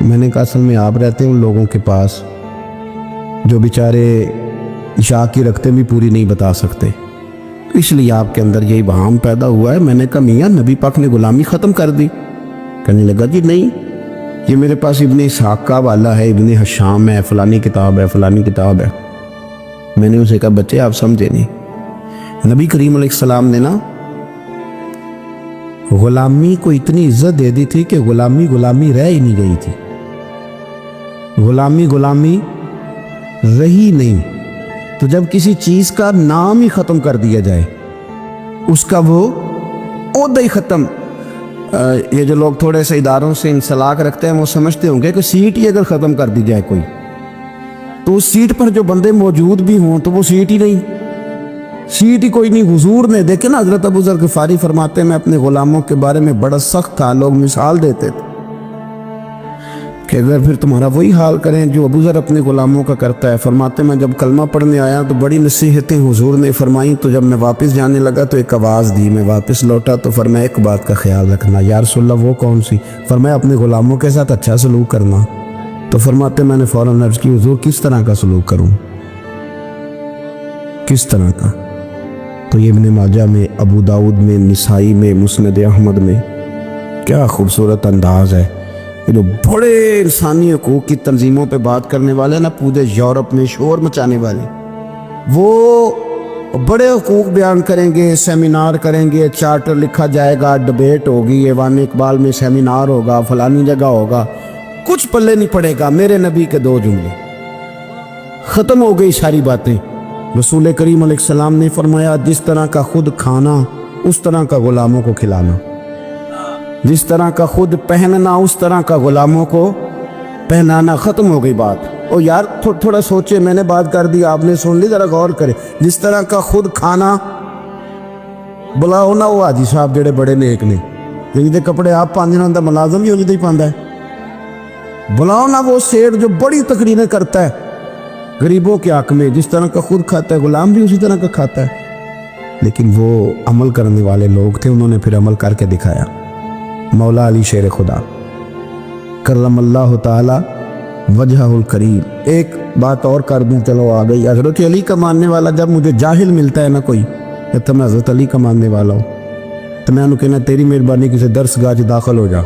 میں نے کہا اصل میں آپ رہتے ہیں ان لوگوں کے پاس جو بیچارے عشاء کی رکعتیں بھی پوری نہیں بتا سکتے، اس لیے آپ کے اندر یہی وہم پیدا ہوا ہے۔ میں نے کہا میاں نبی پاک نے غلامی ختم کر دی؟ کہنے لگا جی نہیں، یہ میرے پاس ابن اسحاق کا حوالہ ہے، ابن حشام ہے، فلانی کتاب ہے، فلانی کتاب ہے۔ میں نے اسے کہا بچے آپ سمجھے نہیں، نبی کریم علیہ السلام نے نا غلامی کو اتنی عزت دے دی تھی کہ غلامی غلامی رہ ہی نہیں گئی تھی، غلامی غلامی رہی نہیں۔ تو جب کسی چیز کا نام ہی ختم کر دیا جائے، اس کا وہ عہدہ ہی ختم۔ یہ جو لوگ تھوڑے سے اداروں سے انسلاک رکھتے ہیں وہ سمجھتے ہوں گے کہ سیٹ ہی اگر ختم کر دی جائے کوئی، تو اس سیٹ پر جو بندے موجود بھی ہوں تو وہ سیٹ ہی نہیں، سیٹ ہی کوئی نہیں۔ حضور نے دیکھے نا، حضرت ابو ذر غفاری فرماتے ہیں میں اپنے غلاموں کے بارے میں بڑا سخت تھا، لوگ مثال دیتے تھے کہ اگر پھر تمہارا وہی حال کریں جو ابو ذر اپنے غلاموں کا کرتا ہے۔ فرماتے میں جب کلمہ پڑھنے آیا تو بڑی نصیحتیں حضور نے فرمائیں، تو جب میں واپس جانے لگا تو ایک آواز دی، میں واپس لوٹا تو فرمایا ایک بات کا خیال رکھنا۔ یا رسول اللہ وہ کون سی؟ فرمایا اپنے غلاموں کے ساتھ اچھا سلوک کرنا۔ تو فرماتے میں نے فوراً عرض کی حضور کس طرح کا سلوک کروں، کس طرح کا؟ تو یہ ابن ماجہ میں، ابو داؤد میں، نسائی میں، مسند احمد میں، کیا خوبصورت انداز ہے۔ جو بڑے انسانی حقوق کی تنظیموں پہ بات کرنے والے نا، پورے یورپ میں شور مچانے والے، وہ بڑے حقوق بیان کریں گے، سیمینار کریں گے، چارٹر لکھا جائے گا، ڈبیٹ ہوگی، ایوان اقبال میں سیمینار ہوگا، فلانی جگہ ہوگا، کچھ پلے نہیں پڑے گا۔ میرے نبی کے دو جملے، ختم ہو گئی ساری باتیں۔ رسول کریم علیہ السلام نے فرمایا جس طرح کا خود کھانا اس طرح کا غلاموں کو کھلانا، جس طرح کا خود پہننا اس طرح کا غلاموں کو پہنانا۔ ختم ہو گئی بات۔ او یار تھوڑا سوچے، میں نے بات کر دی، آپ نے سن لی، ذرا غور کرے۔ جس طرح کا خود کھانا، بلاؤ نہ وہ حاجی صاحب جڑے بڑے نیک نے، جن کپڑے آپ پاندے نہ ملازم ہی ہی پاندا ہے، بلاؤ نہ وہ سیٹ جو بڑی تقریریں کرتا ہے غریبوں کے حق میں، جس طرح کا خود کھاتا ہے غلام بھی اسی طرح کا کھاتا ہے۔ لیکن وہ عمل کرنے والے لوگ تھے، انہوں نے پھر عمل کر کے دکھایا۔ مولا علی شیر خدا کرم اللہ تعالی وجہ الکریم۔ ایک بات اور کر دوں، چلو آ گئی۔ حضرت علی کا ماننے والا جب مجھے جاہل ملتا ہے نا کوئی، کہ میں حضرت علی کا ماننے والا ہوں، تو میں انہوں کہنا تیری مہربانی کسی درس گاہ داخل ہو جا۔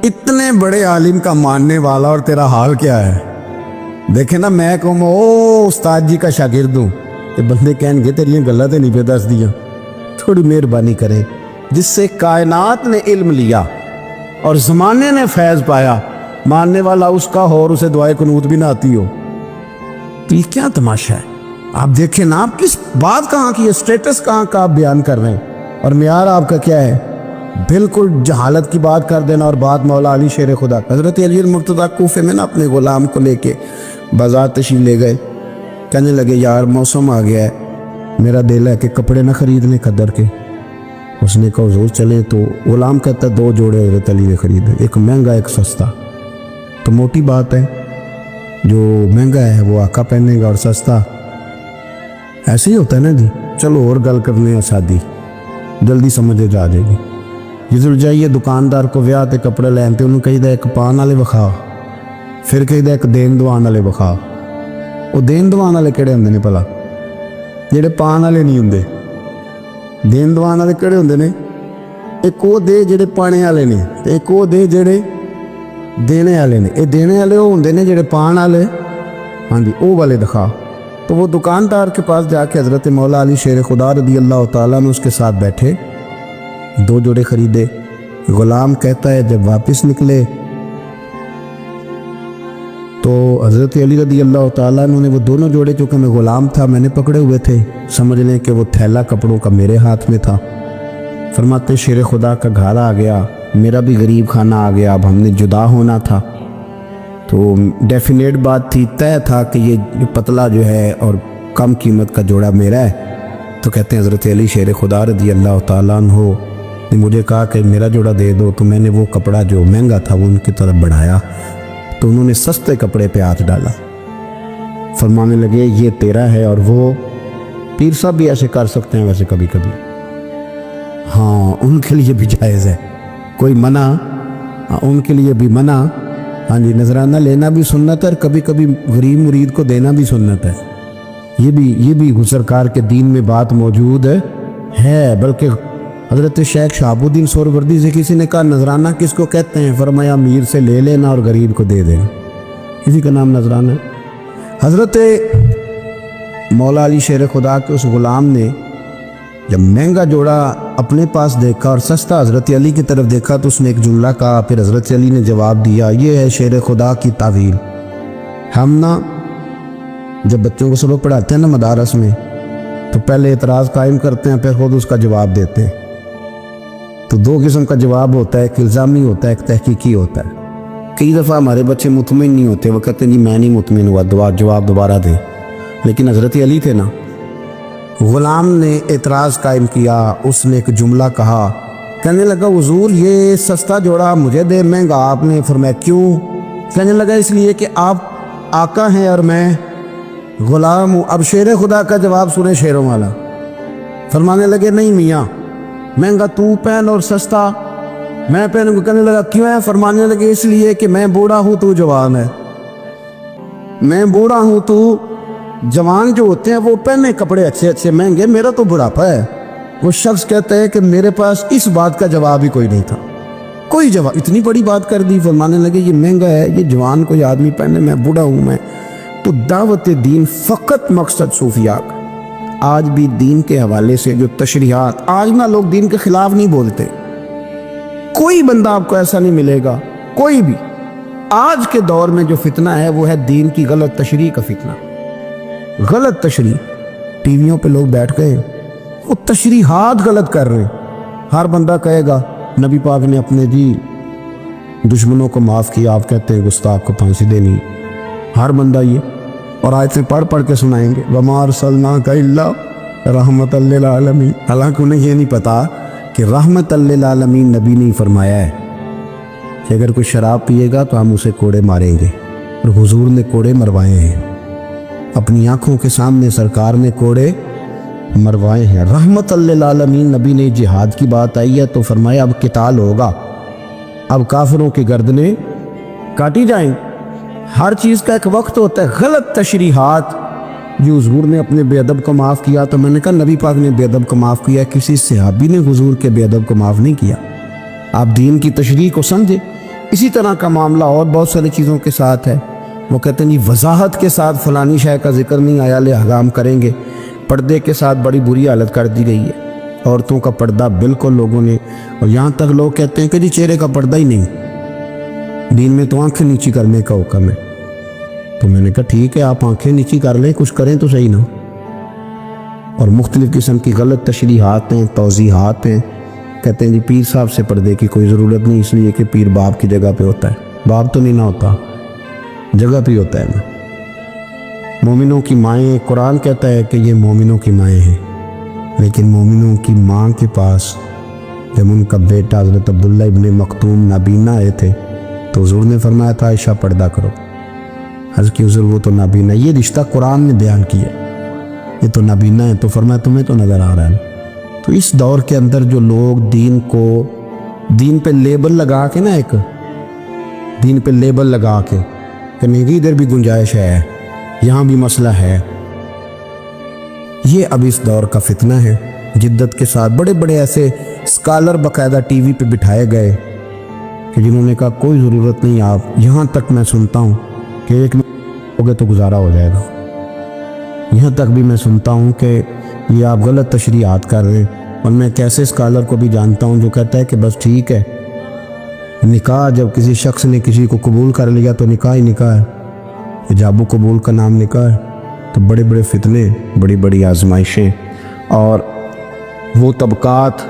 اتنے بڑے عالم کا ماننے والا اور تیرا حال کیا ہے؟ دیکھیں نا، میں کہوں او استاد جی کا شاگرد ہوں، کہ بندے کہیں گے تیری گلہ تے نہیں پہ دس دیا۔ تھوڑی مہربانی کرے، جس سے کائنات نے علم لیا اور زمانے نے فیض پایا، ماننے والا اس کا ہو اور اسے دعائے قنوت بھی نہ آتی ہو، تو یہ کیا تماشا ہے؟ آپ دیکھیں نا، آپ کس بات کہاں کی ہے، سٹیٹس کہاں کا آپ بیان کر رہے ہیں، اور معیار آپ کا کیا ہے؟ بالکل جہالت کی بات کر دینا۔ اور بات مولا علی شیر خدا، حضرت علی المرتضیٰ کوفے میں نا اپنے غلام کو لے کے بازار تشریف لے گئے، کہنے لگے یار موسم آ گیا ہے، میرا دل ہے کہ کپڑے نہ خرید لیں قدر کے۔ اس نے کہا حضور چلیں، تو غلام کہتا ہے 2 جوڑے حضرت علی نے خریدے، ایک مہنگا ایک سستا۔ تو موٹی بات ہے، جو مہنگا ہے وہ آقا پہنے گا اور سستا ایسے ہی ہوتا ہے نا جی۔ چلو اور گل کرنے ہیں شادی، جلدی سمجھے جا جائے گی۔ جدھر جائیے دکاندار کو ویاہ تے کپڑے لین تے انہوں کہیدا ایک پان والے وکھا، پھر کہیدا ایک دین دوان والے وکھا۔ وہ دین دوان والے کہڑے ہوندے نے بھلا؟ جڑے پان والے نہیں ہوندے۔ دین دوان والے کہڑے ہوندے نے؟ ایک وہ دے جڑے پانے والے نے، تے ایک وہ دے جڑے دینے والے نے۔ یہ دینے والے وہ ہوندے نے جڑے پان والے، ہاں جی وہ والے دکھا۔ تو وہ دکاندار کے پاس جا کے حضرت مولا علی شیر خدا رضی اللہ تعالیٰ نے اس کے ساتھ بیٹھے، 2 جوڑے خریدے۔ غلام کہتا ہے جب واپس نکلے تو حضرت علی رضی اللہ تعالیٰ نے وہ دونوں جوڑے، چونکہ میں غلام تھا میں نے پکڑے ہوئے تھے، سمجھ لیں کہ وہ تھیلا کپڑوں کا میرے ہاتھ میں تھا۔ فرماتے شیر خدا کا گھر آ گیا، میرا بھی غریب خانہ آ گیا، اب ہم نے جدا ہونا تھا، تو ڈیفینیٹ بات تھی، طے تھا کہ یہ پتلا جو ہے اور کم قیمت کا جوڑا میرا ہے۔ تو کہتے ہیں حضرت علی شیر خدا رضی اللہ تعالیٰ عنہ نے مجھے کہا کہ میرا جوڑا دے دو، تو میں نے وہ کپڑا جو مہنگا تھا وہ ان کی طرف بڑھایا، تو انہوں نے سستے کپڑے پہ ہاتھ ڈالا، فرمانے لگے یہ تیرا ہے۔ اور وہ پیر صاحب بھی ایسے کر سکتے ہیں ویسے کبھی کبھی، ہاں ان کے لیے بھی جائز ہے، کوئی منع ان کے لیے بھی منع ہاں جی، نذرانہ لینا بھی سنت ہے اور کبھی کبھی غریب مرید کو دینا بھی سنت ہے. یہ بھی سرکار کے دین میں بات موجود ہے. بلکہ حضرت شیخ شہاب الدین سہروردی سے کسی نے کہا نذرانہ کس کو کہتے ہیں؟ فرمایا امیر سے لے لینا اور غریب کو دے دینا، اسی کا نام نذرانہ ہے. حضرت مولا علی شیر خدا کے اس غلام نے جب مہنگا جوڑا اپنے پاس دیکھا اور سستا حضرت علی کی طرف دیکھا تو اس نے ایک جملہ کہا. پھر حضرت علی نے جواب دیا، یہ ہے شیر خدا کی تعویل. ہم نا جب بچوں کو سبق پڑھاتے ہیں نا مدارس میں، تو پہلے اعتراض قائم کرتے ہیں، پھر خود اس کا جواب دیتے ہیں. تو دو قسم کا جواب ہوتا ہے، ایک الزامی ہوتا ہے، ایک تحقیقی ہوتا ہے. کئی دفعہ ہمارے بچے مطمئن نہیں ہوتے، وہ کہتے ہیں جی میں نہیں مطمئن ہوا، جواب دوبارہ دیں. لیکن حضرت علی تھے نا، غلام نے اعتراض قائم کیا، اس نے ایک جملہ کہا، کہنے لگا حضور یہ سستا جوڑا مجھے دے، مہنگا آپ نے. فرمایا کیوں؟ کہنے لگا اس لیے کہ آپ آقا ہیں اور میں غلام ہوں. اب شیر خدا کا جواب سنے شیروں والا. فرمانے لگے نہیں میاں، مہنگا تو پہن اور سستا میں پہنوں. کہنے لگا کیوں ہے؟ فرمانے لگے اس لیے کہ میں بوڑھا ہوں تو جوان ہے. میں بوڑھا ہوں تو جوان جو ہوتے ہیں وہ پہنے کپڑے اچھے اچھے مہنگے، میرا تو بڑھاپا ہے. وہ شخص کہتا ہے کہ میرے پاس اس بات کا جواب ہی کوئی نہیں تھا، کوئی جواب. اتنی بڑی بات کر دی. فرمانے لگے یہ مہنگا ہے، یہ جوان کوئی آدمی پہنے، میں بوڑھا ہوں. میں تو دعوت دین فقط مقصد صوفیاء کا. آج بھی دین کے حوالے سے جو تشریحات، آج نہ لوگ دین کے خلاف نہیں بولتے. کوئی بندہ آپ کو ایسا نہیں ملے گا، کوئی بھی. آج کے دور میں جو فتنہ ہے وہ ہے دین کی غلط تشریح کا فتنہ. غلط تشریح. ٹی ویوں پہ لوگ بیٹھ گئے، وہ تشریحات غلط کر رہے ہیں. ہر بندہ کہے گا نبی پاک نے اپنے دشمنوں کو معاف کیا، آپ کہتے ہیں گستاخ کو پھانسی دینی. ہر بندہ یہ اور آیتیں پڑھ پڑھ کے سنائیں گے، وَمَا أَرْسَلْنَاكَ إِلَّا رَحْمَةً لِّلْعَالَمِينَ. حالانکہ انہیں یہ نہیں پتا کہ رحمت للعالمین نبی نے فرمایا ہے کہ اگر کوئی شراب پیے گا تو ہم اسے کوڑے ماریں گے. اور حضور نے کوڑے مروائے ہیں، اپنی آنکھوں کے سامنے سرکار نے کوڑے مروائے ہیں. رحمت للعالمین نبی نے. جہاد کی بات آئی ہے تو فرمایا اب قتال ہوگا، اب کافروں کی گردنیں کاٹی جائیں. ہر چیز کا ایک وقت ہوتا ہے. غلط تشریحات. جی حضور نے اپنے بے ادب کو معاف کیا، تو میں نے کہا نبی پاک نے بے ادب کو معاف کیا، کسی صحابی نے حضور کے بے ادب کو معاف نہیں کیا. آپ دین کی تشریح کو سمجھے. اسی طرح کا معاملہ اور بہت ساری چیزوں کے ساتھ ہے. وہ کہتے ہیں جی وضاحت کے ساتھ فلانی شے کا ذکر نہیں آیا لہذا ہم کریں گے. پردے کے ساتھ بڑی بری حالت کر دی گئی ہے. عورتوں کا پردہ بالکل لوگوں نے، اور یہاں تک لوگ کہتے ہیں کہ جی چہرے کا پردہ ہی نہیں، دین میں تو آنکھیں نیچی کرنے کا حکم ہے. تو میں نے کہا ٹھیک ہے آپ آنکھیں نیچی کر لیں، کچھ کریں تو صحیح نا. اور مختلف قسم کی غلط تشریحات ہیں، توضیحات ہیں. کہتے ہیں جی پیر صاحب سے پردے کی کوئی ضرورت نہیں، اس لیے کہ پیر باپ کی جگہ پہ ہوتا ہے. باپ تو نہیں نہ ہوتا، جگہ پہ ہوتا ہے نا. مومنوں کی مائیں، قرآن کہتا ہے کہ یہ مومنوں کی مائیں ہیں، لیکن مومنوں کی ماں کے پاس جب ان کا بیٹا حضرت عبداللہ ابن مکتوم نابینا آئے تھے تو حضور نے فرمایا تھا عائشہ پردہ کرو. عرض کی حضور وہ تو نابینا، یہ رشتہ قرآن نے بیان کیا، یہ تو نابینا ہے. تو فرمایا تمہیں تو نظر آ رہا ہے. تو اس دور کے اندر جو لوگ دین پہ لیبل لگا کے نا، ایک دین پہ لیبل لگا کے کہ نہیں ادھر بھی گنجائش ہے، یہاں بھی مسئلہ ہے، یہ اب اس دور کا فتنہ ہے. جدت کے ساتھ بڑے بڑے ایسے اسکالر باقاعدہ ٹی وی پہ بٹھائے گئے کہ جنہوں نے کہا کوئی ضرورت نہیں. آپ یہاں تک میں سنتا ہوں کہ ایک ہو گئے تو گزارا ہو جائے گا. یہاں تک بھی میں سنتا ہوں کہ یہ آپ غلط تشریحات کر رہے ہیں. اور میں ایک ایسے اسکالر کو بھی جانتا ہوں جو کہتا ہے کہ بس ٹھیک ہے، نکاح جب کسی شخص نے کسی کو قبول کر لیا تو نکاح ہی نکاح ہے، ایجاب و قبول کا نام نکاح ہے. تو بڑے بڑے فتنے، بڑی بڑی آزمائشیں، اور وہ طبقات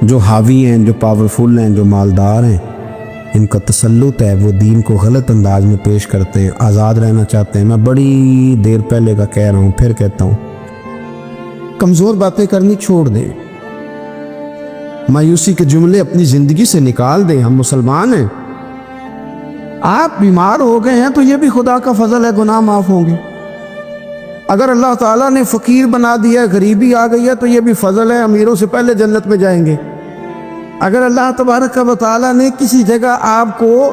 جو حاوی ہیں، جو پاورفل ہیں، جو مالدار ہیں، ان کا تسلط ہے، وہ دین کو غلط انداز میں پیش کرتے ہیں، آزاد رہنا چاہتے ہیں. میں بڑی دیر پہلے کا کہہ رہا ہوں، پھر کہتا ہوں، کمزور باتیں کرنی چھوڑ دیں، مایوسی کے جملے اپنی زندگی سے نکال دیں. ہم مسلمان ہیں. آپ بیمار ہو گئے ہیں تو یہ بھی خدا کا فضل ہے، گناہ معاف ہوں گے. اگر اللہ تعالیٰ نے فقیر بنا دیا، غریبی آ گئی ہے تو یہ بھی فضل ہے، امیروں سے پہلے جنت میں جائیں گے. اگر اللہ تبارک و تعالیٰ نے کسی جگہ آپ کو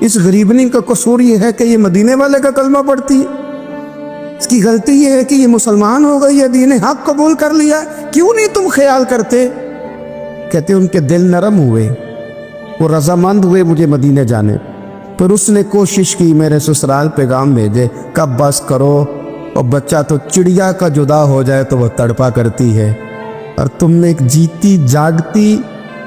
اس غریبنی کا قصور یہ ہے کہ یہ مدینے والے کا کلمہ پڑھتی ہے، اس کی غلطی یہ ہے کہ یہ مسلمان ہو گئی ہے، دین حق قبول کر لیا، کیوں نہیں تم خیال کرتے؟ کہتے ان کے دل نرم ہوئے، وہ رضامند ہوئے مجھے مدینے جانے، پھر اس نے کوشش کی میرے سسرال پیغام بھیجے، کب بس کرو، اور بچہ تو چڑیا کا جدا ہو جائے تو وہ تڑپا کرتی ہے، اور تم نے ایک جیتی جاگتی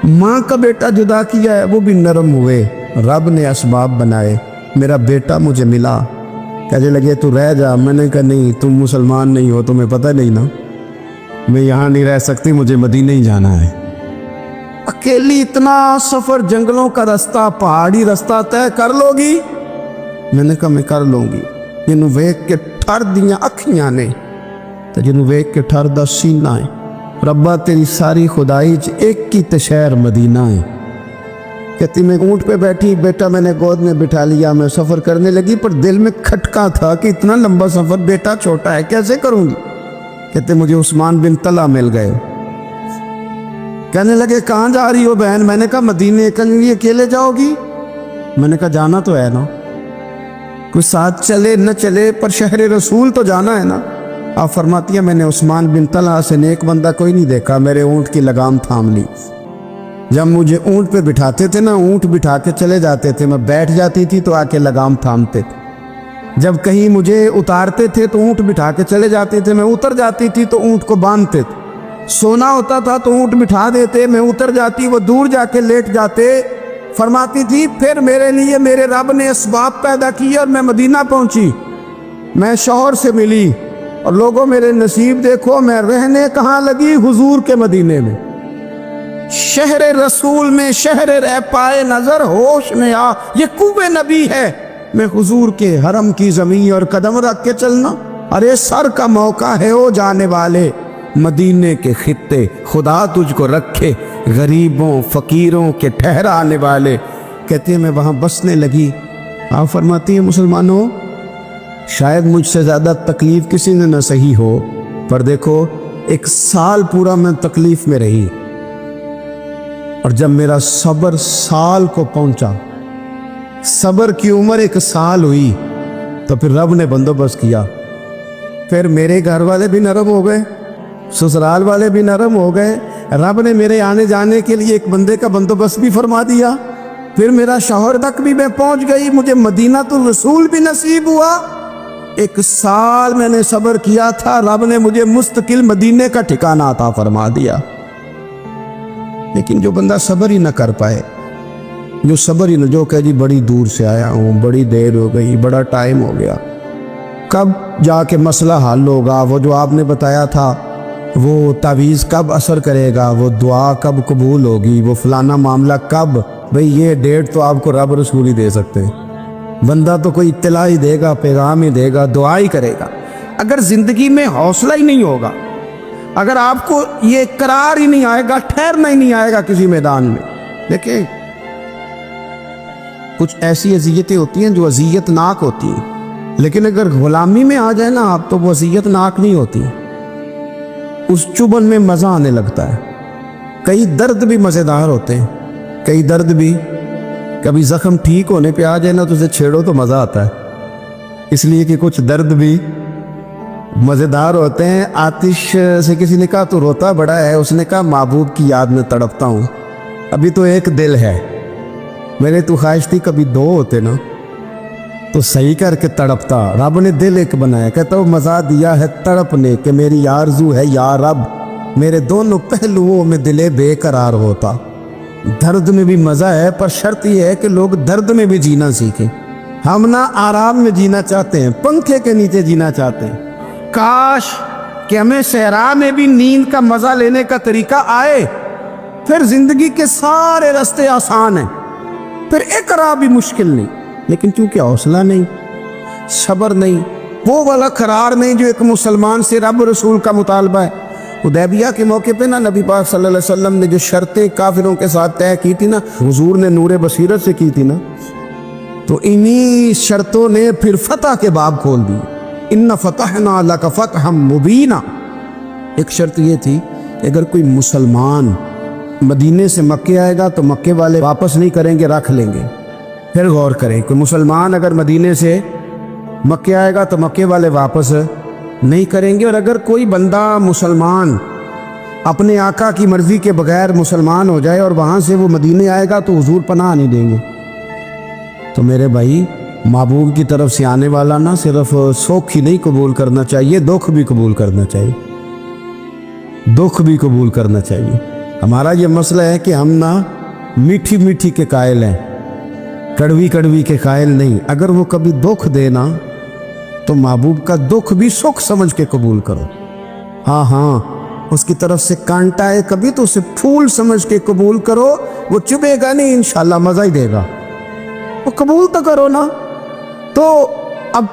ماں کا بیٹا جدا کیا ہے۔ وہ بھی نرم ہوئے، رب نے اسباب بنائے، میرا بیٹا مجھے ملا۔ کہنے لگے تو رہ جا، میں نے کہا نہیں، تم مسلمان نہیں ہو، تمہیں پتہ نہیں نا، میں یہاں نہیں رہ سکتی، مجھے مدینہ ہی جانا ہے۔ اکیلی اتنا سفر، جنگلوں کا رستہ، پہاڑی رستہ طے کر لو گی؟ میں نے کہا میں کر لوں گی۔ جنوں ویک کے ٹھر دیاں اکھیاں نے تو جنوں ویک کے ٹھر دا سینہ ہے، ربا تیری ساری خدائی چ ایک کی شہر مدینہ ہے۔ کہتی میں اونٹ پہ بیٹھی، بیٹا میں نے گود میں بٹھا لیا، میں سفر کرنے لگی، پر دل میں کھٹکا تھا کہ اتنا لمبا سفر، بیٹا چھوٹا ہے، کیسے کروں گی؟ کہتے مجھے عثمان بن طلحہ مل گئے، کہنے لگے کہاں جا رہی ہو بہن؟ میں نے کہا مدینے۔ کہیں اکیلے جاؤ گی؟ میں نے کہا جانا تو ہے نا، کوئی ساتھ چلے نہ چلے پر شہر رسول تو جانا ہے نا۔ آپ فرماتی ہیں میں نے عثمان بن طلحہ سے نیک بندہ کوئی نہیں دیکھا، میرے اونٹ کی لگام تھام لی۔ جب مجھے اونٹ پہ بٹھاتے تھے نا، اونٹ بٹھا کے چلے جاتے تھے، میں بیٹھ جاتی تھی تو آ کے لگام تھامتے تھے۔ جب کہیں مجھے اتارتے تھے تو اونٹ بٹھا کے چلے جاتے تھے، میں اتر جاتی تھی تو اونٹ کو باندھتے تھے۔ سونا ہوتا تھا تو اونٹ بٹھا دیتے، میں اتر جاتی، وہ دور جا کے لیٹ جاتے۔ فرماتی تھی پھر میرے لیے میرے رب نے اسباب پیدا کیے اور میں مدینہ پہنچی، میں شوہر سے ملی، اور لوگوں میرے نصیب دیکھو، میں رہنے کہاں لگی؟ حضور کے مدینے میں، شہر رسول میں، شہر رہ پائے نظر ہوش میں آ، یہ کوبے نبی ہے، میں حضور کے حرم کی زمین اور قدم رکھ کے چلنا۔ ارے سر کا موقع ہے او جانے والے، مدینے کے خطے خدا تجھ کو رکھے، غریبوں فقیروں کے ٹھہرانے والے۔ کہتے ہیں میں وہاں بسنے لگی۔ آپ فرماتی ہیں مسلمانوں، شاید مجھ سے زیادہ تکلیف کسی نے نہ سہی ہو، پر دیکھو 1 سال پورا میں تکلیف میں رہی، اور جب میرا صبر سال کو پہنچا، صبر کی عمر 1 سال ہوئی، تو پھر رب نے بندوبست کیا، پھر میرے گھر والے بھی نرم ہو گئے، سسرال والے بھی نرم ہو گئے، رب نے میرے آنے جانے کے لیے ایک بندے کا بندوبست بھی فرما دیا، پھر میرا شوہر تک بھی میں پہنچ گئی، مجھے مدینہ تو رسول بھی نصیب ہوا۔ 1 سال میں نے صبر کیا تھا، رب نے مجھے مستقل مدینے کا ٹھکانہ عطا فرما دیا۔ لیکن جو بندہ صبر ہی نہ کر پائے، جو صبر ہی نہ، جو کہ جی بڑی دور سے آیا ہوں، بڑی دیر ہو گئی، بڑا ٹائم ہو گیا، کب جا کے مسئلہ حل ہوگا؟ وہ جو آپ نے بتایا تھا وہ تعویذ کب اثر کرے گا؟ وہ دعا کب قبول ہوگی؟ وہ فلانا معاملہ کب؟ بھئی یہ ڈیٹ تو آپ کو رب رسول ہی دے سکتے ہیں، بندہ تو کوئی اطلاع ہی دے گا، پیغام ہی دے گا، دعا ہی کرے گا۔ اگر زندگی میں حوصلہ ہی نہیں ہوگا، اگر آپ کو یہ قرار ہی نہیں آئے گا، ٹھہرنا ہی نہیں آئے گا کسی میدان میں۔ دیکھیں کچھ ایسی اذیتیں ہوتی ہیں جو اذیت ناک ہوتی ہیں، لیکن اگر غلامی میں آ جائے نا آپ، تو وہ اذیت ناک نہیں ہوتی، اس چبن میں مزہ آنے لگتا ہے۔ کئی درد بھی مزیدار ہوتے ہیں، کئی درد بھی، کبھی زخم ٹھیک ہونے پہ آ جائے نا تو اسے چھیڑو تو مزہ آتا ہے، اس لیے کہ کچھ درد بھی مزیدار ہوتے ہیں۔ آتش سے کسی نے کہا تو روتا بڑا ہے، اس نے کہا محبوب کی یاد میں تڑپتا ہوں، ابھی تو ایک دل ہے، میرے تو خواہش تھی کبھی 2 ہوتے نا تو صحیح کر کے تڑپتا، رب نے دل ایک بنایا، کہتا وہ مزہ دیا ہے تڑپ نے کہ میری آرزو ہے یا رب، میرے دونوں پہلوؤں میں دل بے قرار ہوتا۔ درد میں بھی مزہ ہے، پر شرط یہ ہے کہ لوگ درد میں بھی جینا سیکھیں۔ ہم نہ آرام میں جینا چاہتے ہیں، پنکھے کے نیچے جینا چاہتے ہیں، کاش کہ ہمیں صحرا میں بھی نیند کا مزہ لینے کا طریقہ آئے، پھر زندگی کے سارے راستے آسان ہیں، پھر اقرا بھی مشکل نہیں۔ لیکن چونکہ حوصلہ نہیں، صبر نہیں، وہ والا قرار نہیں جو ایک مسلمان سے رب رسول کا مطالبہ ہے۔ حدیبیہ کے موقع پہ نا نبی پاک صلی اللہ علیہ وسلم نے جو شرطیں کافروں کے ساتھ طے کی تھی نا، حضور نے نور بصیرت سے کی تھی نا، تو انہی شرطوں نے پھر فتح کے باب کھول دی۔ ان فتحنا لک فتحا مبینا، ایک شرط یہ تھی اگر کوئی مسلمان مدینے سے مکے آئے گا تو مکے والے واپس نہیں کریں گے، رکھ لیں گے، پھر غور کریں کہ مسلمان اگر مدینے سے مکے آئے گا تو مکے والے واپس نہیں کریں گے، اور اگر کوئی بندہ مسلمان اپنے آقا کی مرضی کے بغیر مسلمان ہو جائے اور وہاں سے وہ مدینے آئے گا تو حضور پناہ نہیں دیں گے۔ تو میرے بھائی، محبوب کی طرف سے آنے والا نہ صرف سوکھ ہی نہیں قبول کرنا چاہیے، دکھ بھی قبول کرنا چاہیے، دکھ بھی قبول کرنا چاہیے۔ ہمارا یہ مسئلہ ہے کہ ہم نہ میٹھی میٹھی کے قائل ہیں، کڑوی کڑوی کے قائل نہیں۔ اگر وہ کبھی دکھ دینا تو محبوب کا دکھ بھی سکھ سمجھ کے قبول کرو۔ ہاں اس کی طرف سے کانٹا ہے کبھی تو اسے پھول سمجھ کے قبول کرو، وہ چبھے گا نہیں، انشاءاللہ مزہ ہی دے گا، وہ قبول تو کرو نا۔ تو اب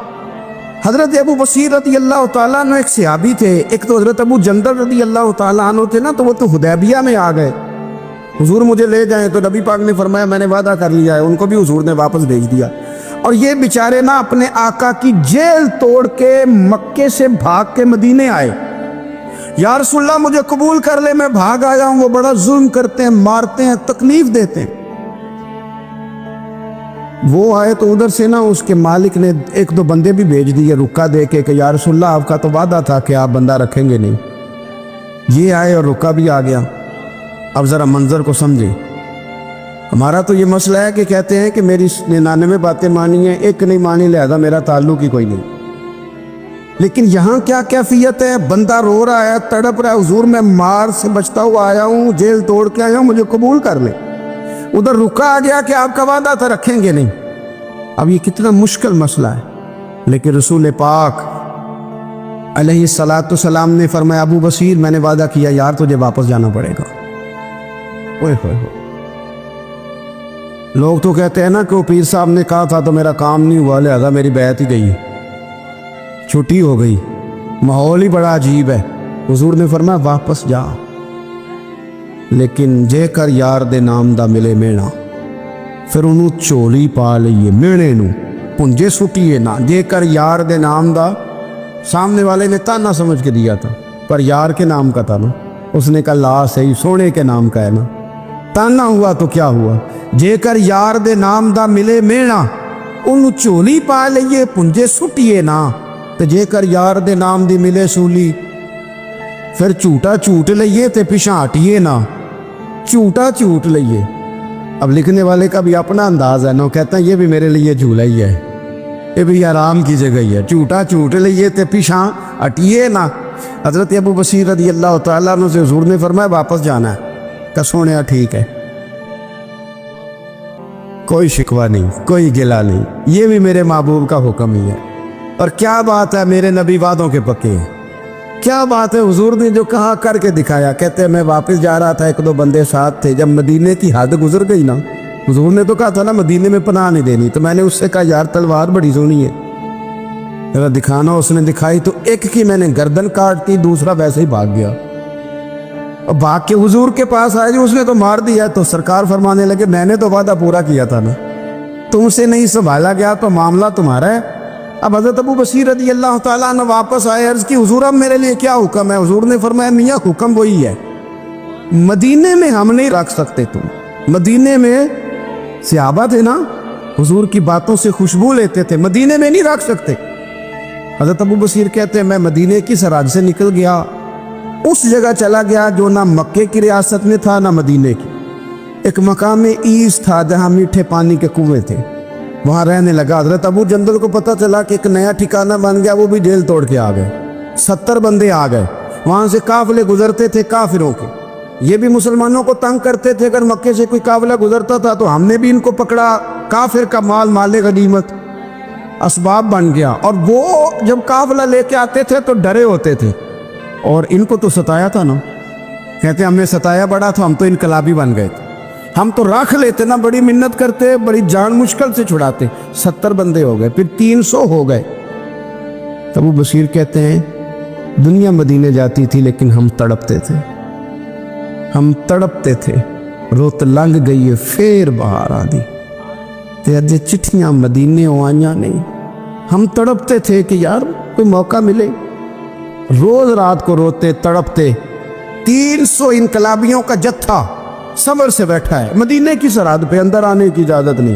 حضرت ابو بصیر رضی اللہ تعالیٰ عنہ ایک صحابی تھے، ایک تو حضرت ابو جندل رضی اللہ تعالیٰ عنہ تھے نا، تو وہ تو حدیبیہ میں آ گئے، حضور مجھے لے جائیں، تو نبی پاک نے فرمایا میں نے وعدہ کر لیا ہے، ان کو بھی حضور نے واپس بھیج دیا۔ اور یہ بیچارے نا اپنے آقا کی جیل توڑ کے مکے سے بھاگ کے مدینے آئے، یا رسول اللہ مجھے قبول کر لے، میں بھاگ آیا ہوں، وہ بڑا ظلم کرتے ہیں، مارتے ہیں، تکلیف دیتے ہیں۔ وہ آئے تو ادھر سے نا اس کے مالک نے ایک دو بندے بھی بھیج دیے رکا دے کے کہ یا رسول اللہ آپ کا تو وعدہ تھا کہ آپ بندہ رکھیں گے نہیں۔ یہ آئے اور رکا بھی آ گیا۔ اب ذرا منظر کو سمجھیں۔ ہمارا تو یہ مسئلہ ہے کہ کہتے ہیں کہ میری 99 باتیں مانی ہیں، ایک نہیں مانی، لہذا میرا تعلق ہی کوئی نہیں۔ لیکن یہاں کیا کیفیت ہے؟ بندہ رو رہا ہے، تڑپ رہا ہے، حضور میں مار سے بچتا ہوا آیا ہوں، جیل توڑ کے آیا ہوں، مجھے قبول کر لیں۔ ادھر رکا آ گیا کہ آپ کا وعدہ تھا رکھیں گے نہیں۔ اب یہ کتنا مشکل مسئلہ ہے، لیکن رسول پاک علیہ الصلاۃ والسلام نے فرمایا ابو بصیر میں نے وعدہ کیا یار تجھے واپس جانا پڑے گا۔ اوئے ہوئے ہوئے، لوگ تو کہتے ہیں نا کہ وہ پیر صاحب نے کہا تھا تو میرا کام نہیں ہوا، لہذا میری بیعت ہی گئی، چھٹی ہو گئی، ماحول ہی بڑا عجیب ہے۔ حضور نے فرمایا واپس جا، لیکن جے کر یار دے نام دا ملے مینا، پھر انہوں چولی پا لئیے، مینے نو پنجے سٹیے نا۔ جے کر یار دے نام دا، سامنے والے نے تانا سمجھ کے دیا تھا، پر یار کے نام کا تھا نا، اس نے کہا لا صحیح، سونے کے نام کا ہے نا، تانا ہوا تو کیا ہوا۔ جے کر یار دے نام دا ملے مینا، انہوں چولی پا لئیے، پنجے سٹیے نا، تے جے کر یار دے نام دی ملے سولی، پھر جھوٹا جھوٹ لئیے تے پیچھے ہٹیے نا، جھوٹا جھوٹ لئیے۔ اب لکھنے والے کا بھی اپنا انداز ہے نا، کہتا ہے یہ بھی میرے لیے جھولا ہی ہے، یہ بھی آرام کی جگہ ہی ہے، جھوٹا جھوٹ لئیے تے پیچھے ہٹیے نا۔ حضرت ابو بصیر رضی اللہ تعالیٰ عنہ سے حضور نے فرمایا واپس جانا ہے، کہ سونیا ٹھیک ہے، کوئی شکوہ نہیں، کوئی گلہ نہیں، یہ بھی میرے محبوب کا حکم ہی ہے۔ اور کیا بات ہے، میرے نبی وعدوں کے پکے ہیں، کیا بات ہے، حضور نے جو کہا کر کے دکھایا۔ کہتے ہیں میں واپس جا رہا تھا، ایک دو بندے ساتھ تھے، جب مدینے کی حد گزر گئی نا، حضور نے تو کہا تھا نا مدینے میں پناہ نہیں دینی، تو میں نے اس سے کہا یار تلوار بڑی سونی ہے، ذرا دکھانا۔ اس نے دکھائی تو ایک کی میں نے گردن کاٹ دی، دوسرا ویسے ہی بھاگ گیا، اور بھاگ کے حضور کے پاس آئے جو اس نے تو مار دیا۔ تو سرکار فرمانے لگے میں نے تو وعدہ پورا کیا تھا نا، تم سے نہیں سنبھالا گیا تو معاملہ تمہارا ہے۔ اب حضرت ابو بصیر رضی اللہ تعالیٰ عنہ واپس آئے، عرض کی حضور اب میرے لیے کیا حکم ہے؟ حضور نے فرمایا میاں حکم وہی ہے، مدینے میں ہم نہیں رکھ سکتے، تم مدینے میں صحابہ تھے نا، حضور کی باتوں سے خوشبو لیتے تھے، مدینے میں نہیں رکھ سکتے۔ حضرت ابو بصیر کہتے ہیں میں مدینے کی سرحد سے نکل گیا، اس جگہ چلا گیا جو نہ مکے کی ریاست میں تھا نہ مدینے کی، ایک مقام ایس تھا جہاں میٹھے پانی کے کنویں تھے، وہاں رہنے لگا۔ حضرت ابو جندل کو پتہ چلا کہ ایک نیا ٹھکانہ بن گیا، وہ بھی جیل توڑ کے آ گئے، 70 بندے آ گئے، وہاں سے قافلے گزرتے تھے کافروں کے، یہ بھی مسلمانوں کو تنگ کرتے تھے، اگر مکے سے کوئی قافلہ گزرتا تھا تو ہم نے بھی ان کو پکڑا، کافر کا مال مال غنیمت اسباب بن گیا۔ اور وہ جب قافلہ لے کے آتے تھے تو ڈرے ہوتے تھے، اور ان کو تو ستایا تھا نا، کہتے ہم نے ستایا بڑا تو ہم تو انقلابی بن گئے تھے، ہم تو رکھ لیتے نا، بڑی منت کرتے، بڑی جان مشکل سے چھڑاتے، 70 بندے ہو گئے، پھر 300 ہو گئے۔ تب وہ بصیر کہتے ہیں دنیا مدینے جاتی تھی لیکن ہم تڑپتے تھے، ہم تڑپتے تھے، روت لنگ گئی ہے پھر باہر آ دی تے اجے چٹھیاں مدینے آئیاں نہیں، ہم تڑپتے تھے کہ یار کوئی موقع ملے، روز رات کو روتے تڑپتے۔ 300 انقلابیوں کا جتھا صبر سے بیٹھا ہے مدینے کی سرحد پہ، اندر آنے کی اجازت نہیں،